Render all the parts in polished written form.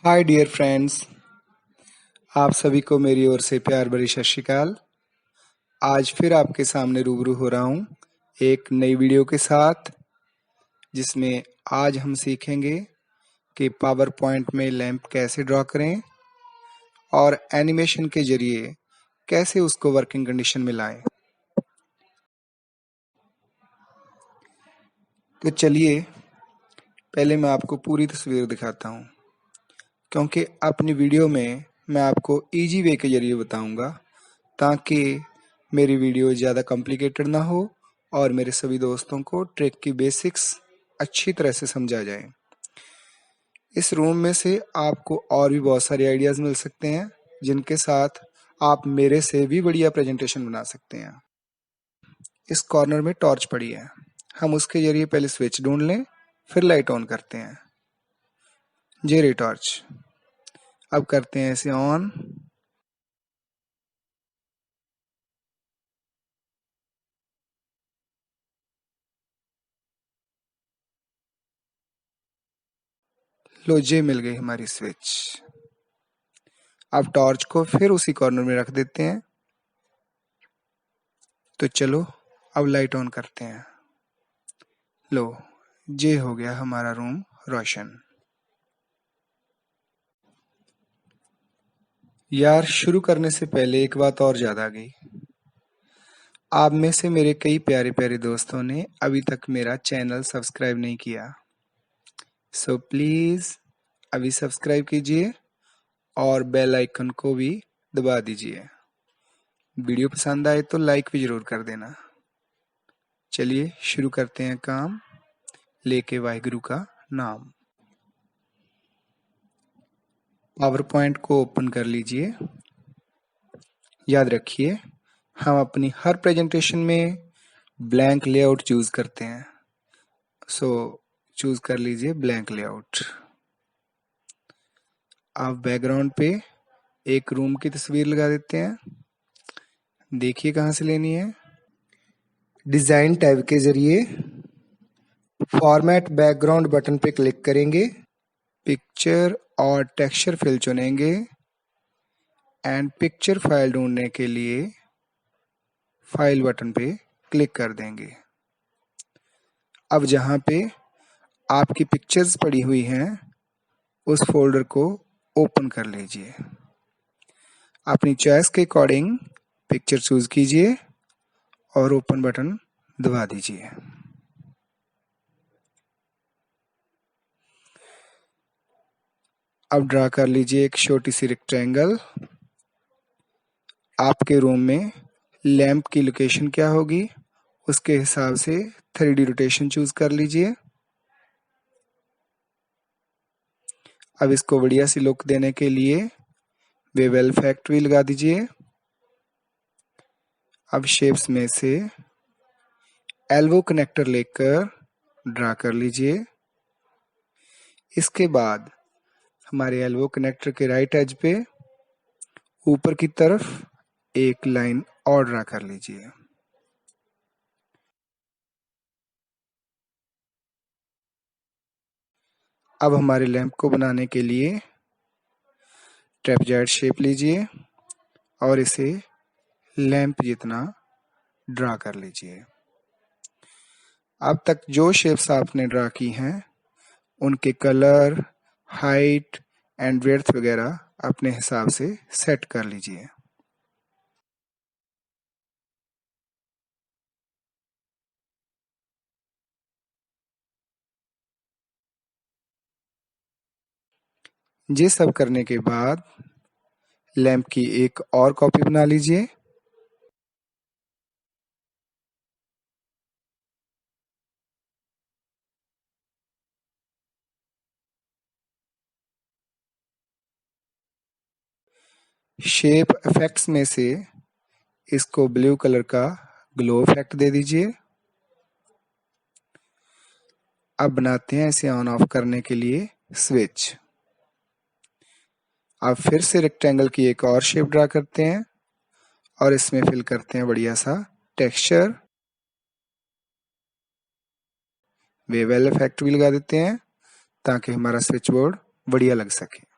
Hi dear friends, आप सभी को मेरी ओर से प्यार भरी सत श्री अकाल। आज फिर आपके सामने रूबरू हो रहा हूँ एक नई वीडियो के साथ, जिसमें आज हम सीखेंगे कि पावर पॉइंट में लैंप कैसे ड्रॉ करें और एनिमेशन के जरिए कैसे उसको वर्किंग कंडीशन में लाएं। तो चलिए पहले मैं आपको पूरी तस्वीर दिखाता हूँ, क्योंकि अपनी वीडियो में मैं आपको इजी वे के जरिए बताऊंगा ताकि मेरी वीडियो ज़्यादा कॉम्प्लिकेटेड ना हो और मेरे सभी दोस्तों को ट्रिक की बेसिक्स अच्छी तरह से समझा जाए। इस रूम में से आपको और भी बहुत सारे आइडियाज़ मिल सकते हैं, जिनके साथ आप मेरे से भी बढ़िया प्रेजेंटेशन बना सकते हैं। इस कॉर्नर में टॉर्च पड़ी है, हम उसके जरिए पहले स्विच ढूंढ लें, फिर लाइट ऑन करते हैं। ये रही टॉर्च, अब करते हैं इसे ऑन। लो, ये मिल गई हमारी स्विच। अब टॉर्च को फिर उसी कॉर्नर में रख देते हैं। तो चलो अब लाइट ऑन करते हैं। लो, ये हो गया हमारा रूम रोशन। यार, शुरू करने से पहले एक बात और याद आ गई। आप में से मेरे कई प्यारे प्यारे दोस्तों ने अभी तक मेरा चैनल सब्सक्राइब नहीं किया, सो प्लीज़ अभी सब्सक्राइब कीजिए और बेल आइकन को भी दबा दीजिए। वीडियो पसंद आए तो लाइक भी ज़रूर कर देना। चलिए शुरू करते हैं काम, लेके वाहिगुरु का नाम। पावर पॉइंट को ओपन कर लीजिए। याद रखिए, हम अपनी हर प्रेजेंटेशन में ब्लैंक लेआउट चूज करते हैं, सो चूज कर लीजिए ब्लैंक लेआउट। अब बैकग्राउंड पे एक रूम की तस्वीर लगा देते हैं। देखिए कहाँ से लेनी है। डिजाइन टैब के जरिए फॉर्मेट बैकग्राउंड बटन पे क्लिक करेंगे, पिक्चर और टेक्सचर फिल चुनेंगे एंड पिक्चर फाइल ढूंढने के लिए फाइल बटन पे क्लिक कर देंगे। अब जहाँ पे आपकी पिक्चर्स पड़ी हुई हैं, उस फोल्डर को ओपन कर लीजिए। अपनी चॉइस के अकॉर्डिंग पिक्चर चूज कीजिए और ओपन बटन दबा दीजिए। अब ड्रा कर लीजिए एक छोटी सी रेक्टेंगल। आपके रूम में लैंप की लोकेशन क्या होगी, उसके हिसाब से 3D रोटेशन चूज कर लीजिए। अब इसको बढ़िया सी लुक देने के लिए बेवेल फैक्ट्री लगा दीजिए। अब शेप्स में से एल्बो कनेक्टर लेकर ड्रा कर लीजिए। इसके बाद हमारे एल्बो कनेक्टर के राइट एज पे ऊपर की तरफ एक लाइन और ड्रा कर लीजिए। अब हमारे लैंप को बनाने के लिए ट्रेपेजॉइड शेप लीजिए और इसे लैंप जितना ड्रा कर लीजिए। अब तक जो शेप्स आपने ड्रा की हैं, उनके कलर, हाइट एंड विड्थ वगैरह अपने हिसाब से सेट कर लीजिए। ये सब करने के बाद लैंप की एक और कॉपी बना लीजिए। शेप इफेक्ट्स में से इसको ब्लू कलर का ग्लो इफेक्ट दे दीजिए। अब बनाते हैं इसे ऑन ऑफ करने के लिए स्विच। अब फिर से रेक्टेंगल की एक और शेप ड्रा करते हैं और इसमें फिल करते हैं बढ़िया सा टेक्सचर। बेवेल इफेक्ट भी लगा देते हैं ताकि हमारा स्विच बोर्ड बढ़िया लग सके।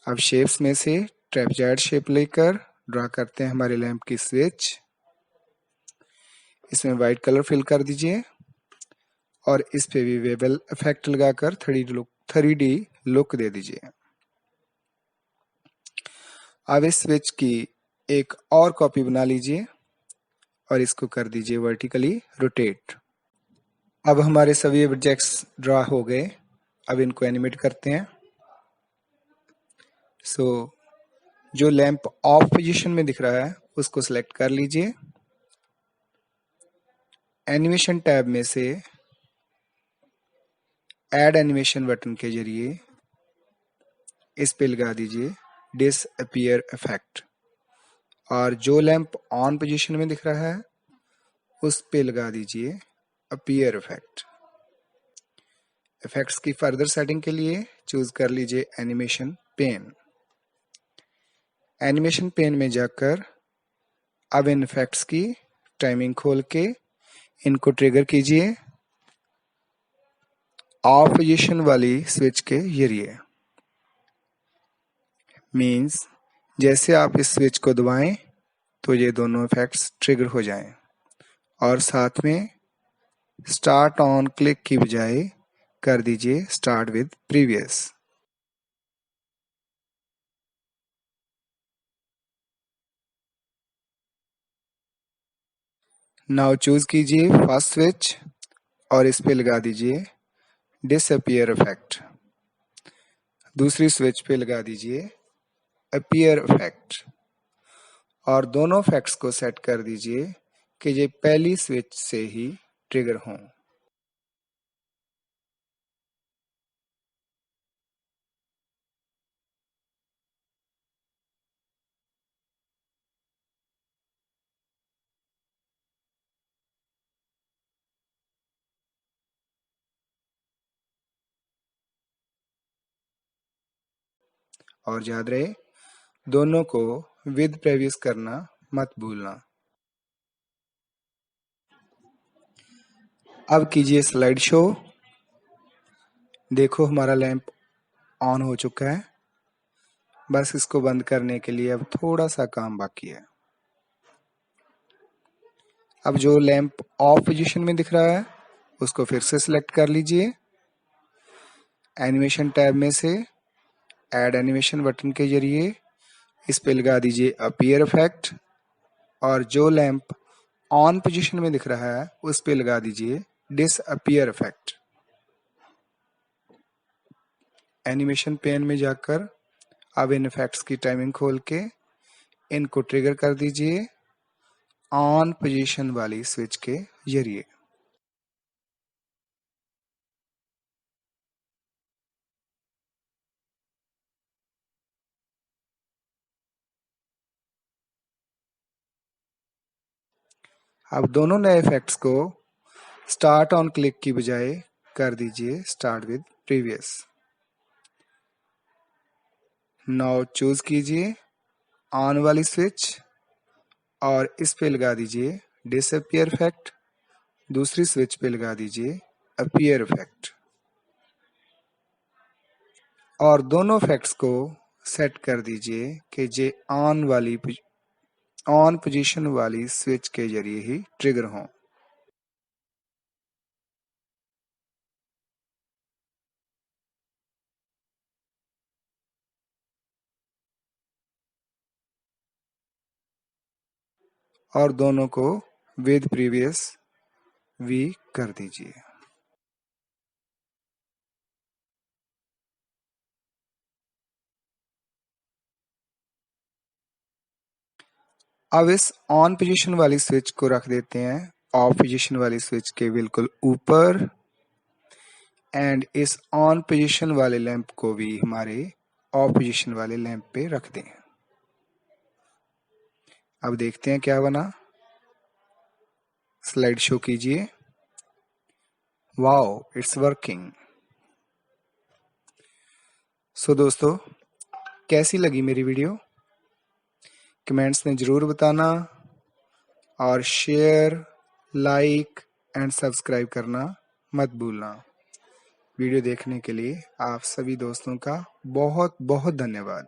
अब शेप्स में से ट्रेपेजॉइड शेप लेकर ड्रा करते हैं हमारे लैंप की स्विच। इसमें वाइट कलर फिल कर दीजिए और इस पे भी वेबल इफेक्ट लगाकर 3D लुक दे दीजिए। अब इस स्विच की एक और कॉपी बना लीजिए और इसको कर दीजिए वर्टिकली रोटेट। अब हमारे सभी ऑब्जेक्ट्स ड्रा हो गए। अब इनको एनिमेट करते हैं। जो लैंप ऑफ पोजीशन में दिख रहा है उसको सिलेक्ट कर लीजिए। एनिमेशन टैब में से ऐड एनिमेशन बटन के जरिए इस पे लगा दीजिए डिसअपीयर इफेक्ट और जो लैंप ऑन पोजीशन में दिख रहा है उस पे लगा दीजिए अपीयर इफेक्ट। इफेक्ट्स की फर्दर सेटिंग के लिए चूज कर लीजिए एनिमेशन पेन। एनिमेशन पेन में जाकर अब इन इफेक्ट्स की टाइमिंग खोल के इनको ट्रिगर कीजिए ऑफ पोजीशन वाली स्विच के जरिए। मीन्स जैसे आप इस स्विच को दबाएं तो ये दोनों इफेक्ट्स ट्रिगर हो जाएं और साथ में स्टार्ट ऑन क्लिक की बजाय कर दीजिए start with previous. Now choose कीजिए फर्स्ट स्विच और इस पे लगा दीजिए डिसअपीयर इफेक्ट। दूसरी स्विच पे लगा दीजिए अपीयर इफेक्ट और दोनों इफेक्ट्स को सेट कर दीजिए कि ये पहली स्विच से ही ट्रिगर हों। और याद रहे दोनों को विद प्रीवियस करना मत भूलना। अब कीजिए स्लाइड शो। देखो हमारा लैंप ऑन हो चुका है। बस इसको बंद करने के लिए अब थोड़ा सा काम बाकी है। अब जो लैंप ऑफ पोजीशन में दिख रहा है उसको फिर से सिलेक्ट कर लीजिए। एनिमेशन टैब में से ऐड एनिमेशन बटन के जरिए इस पे लगा दीजिए अपीयर इफेक्ट और जो लैंप ऑन पोजीशन में दिख रहा है उस पे लगा दीजिए डिसअपीयर इफेक्ट। एनिमेशन पेन में जाकर अब इन इफेक्ट्स की टाइमिंग खोल के इनको ट्रिगर कर दीजिए ऑन पोजीशन वाली स्विच के जरिए। अब दोनों नए इफेक्ट्स को स्टार्ट ऑन क्लिक की बजाय कर दीजिए start with previous. Now choose कीजिए ऑन वाली स्विच और इस पे लगा दीजिए डिसअपीयर इफेक्ट। दूसरी स्विच पे लगा दीजिए अपीयर इफेक्ट और दोनों इफेक्ट्स को सेट कर दीजिए कि जे ऑन पोजीशन वाली स्विच के जरिए ही ट्रिगर हों। और दोनों को विद प्रीवियस भी कर दीजिए। अब इस ऑन पोजीशन वाली स्विच को रख देते हैं ऑफ पोजीशन वाली स्विच के बिल्कुल ऊपर एंड इस ऑन पोजीशन वाले लैंप को भी हमारे ऑफ पोजीशन वाले लैंप पे रख दें। अब देखते हैं क्या बना। स्लाइड शो कीजिए। Wow it's working. सो दोस्तों कैसी लगी मेरी वीडियो कमेंट्स में ज़रूर बताना और शेयर लाइक एंड सब्सक्राइब करना मत भूलना। वीडियो देखने के लिए आप सभी दोस्तों का बहुत बहुत धन्यवाद।